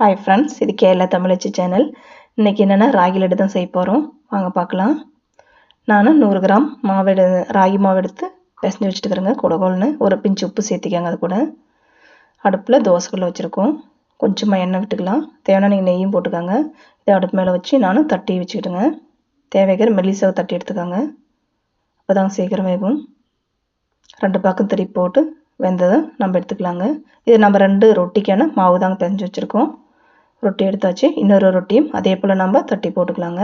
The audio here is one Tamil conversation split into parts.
ஹாய் ஃப்ரெண்ட்ஸ், இது கேரளா தமிழச்சி சேனல். இன்றைக்கி என்னென்னா ராகி லட்டு தான் செய்ய போகிறோம். வாங்க பார்க்கலாம். நான் 100 கிராம் ராகி மாவு எடுத்து பிசைஞ்சு வச்சுட்டுக்கிறேங்க. குடகோல்னு ஒரு பிஞ்சு உப்பு சேர்த்திக்கங்க. அது கூட அடுப்பில் தோசைக்கல்ல வச்சுருக்கோம். கொஞ்சமாக எண்ணெய் விட்டுக்கலாம். தேவையான நீங்கள் நெய்யும் போட்டுக்காங்க. இதை அடுப்பு மேலே வச்சு நான் தட்டி வச்சுக்கிட்டுங்க. தேவைக்கிற மெல்லிசாவை தட்டி எடுத்துக்காங்க. அப்போ தான் சீக்கிரம் வேகும். 2 பக்கம் திருப்பி போட்டு வெந்ததை நம்ம எடுத்துக்கலாங்க. இது நம்ம 2 ரொட்டிக்கான மாவு தாங்க பிசைஞ்சு வச்சுருக்கோம். ரொட்டி எடுத்தாச்சு. இன்னொரு ரொட்டியும் அதே போல் நம்ம தட்டி போட்டுக்கலாங்க.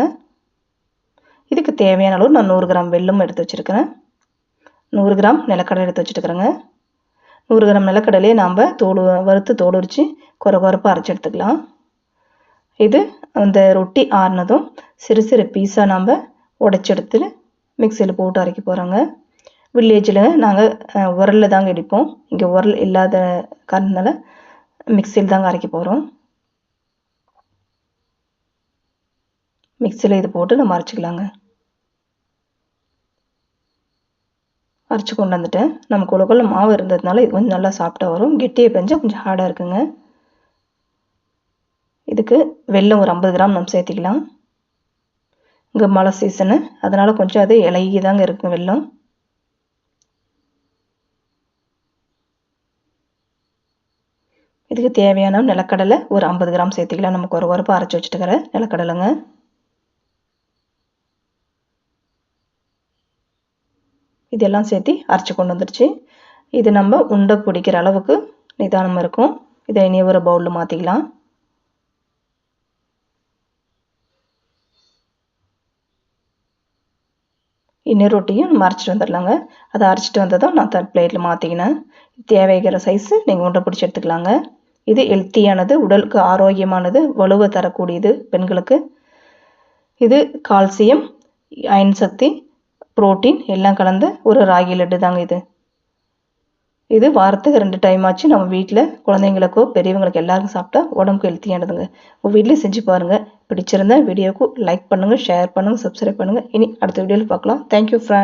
இதுக்கு தேவையான அளவு நான் 100 கிராம் வெல்லம் எடுத்து வச்சுருக்கிறேன். 100 கிராம் நிலக்கடலை எடுத்து வச்சுட்டுக்கிறேங்க. 100 கிராம் நிலக்கடலையே நாம் வறுத்து தோல் உரித்து கொரப்பாக அரைச்சி எடுத்துக்கலாம். இது அந்த ரொட்டி ஆறினதும் சிறு சிறு பீஸாக நாம் உடைச்சி எடுத்து மிக்சியில் போட்டு அரைக்க போகிறோங்க. வில்லேஜில் நாங்கள் உரலில் தாங்க இடிப்போம். இங்கே உரல் இல்லாத காரணத்தினால மிக்சியில் தாங்க அரைக்க போகிறோம். மிக்சியில் இது போட்டு நம்ம அரைச்சிக்கலாங்க. அரைச்சி கொண்டு வந்துட்டேன். நம்ம குழக்குள்ள மாவு இருந்ததுனால இது கொஞ்சம் நல்லா சாப்பிட்டா வரும். கெட்டியை பெஞ்சால் கொஞ்சம் ஹார்டாக இருக்குங்க. இதுக்கு வெல்லம் ஒரு 50 கிராம் நம்ம சேர்த்திக்கலாம். இங்கே மழை சீசனு, அதனால் கொஞ்சம் அது இலகி தாங்க இருக்கும் வெல்லம். இதுக்கு தேவையான நிலக்கடலை ஒரு 50 கிராம் சேர்த்திக்கலாம். நம்ம கொரப்பாக அரைச்சி வச்சுட்டுக்கிற நிலக்கடலைங்க. இதெல்லாம் சேர்த்து அரைச்சி கொண்டு வந்துடுச்சு. இது நம்ம உண்டை பிடிக்கிற அளவுக்கு நிதானமாக இருக்கும். இதை இனி ஒரு பவுலில் மாற்றிக்கலாம். இன்னொரு ரொட்டியும் நம்ம அரைச்சிட்டு வந்துடலாங்க. அதை அரைச்சிட்டு வந்ததும் நான் பிளேட்டில் மாற்றிக்கினேன். தேவைக்கிற சைஸு நீங்கள் உண்டை பிடிச்சி எடுத்துக்கலாங்க. இது ஹெல்த்தியானது, உடலுக்கு ஆரோக்கியமானது, வலுவை தரக்கூடியது பெண்களுக்கு. இது கால்சியம், அயன் சக்தி, புரோட்டீன் எல்லாம் கலந்த ஒரு ராகி லட்டு தாங்க இது வாரத்துக்கு 2 டைம் ஆச்சு நம்ம வீட்டில் குழந்தைங்களுக்கோ பெரியவங்களுக்கு எல்லாருக்கும் சாப்பிட்டா உடம்புக்கு ஹெல்த்தியானதுங்க. உங்கள் வீட்டிலே செஞ்சு பாருங்கள். பிடிச்சிருந்தா வீடியோவுக்கு லைக் பண்ணுங்கள், ஷேர் பண்ணுங்கள், சப்ஸ்கிரைப் பண்ணுங்கள். இனி அடுத்த வீடியோவில் பார்க்கலாம். Thank you friends.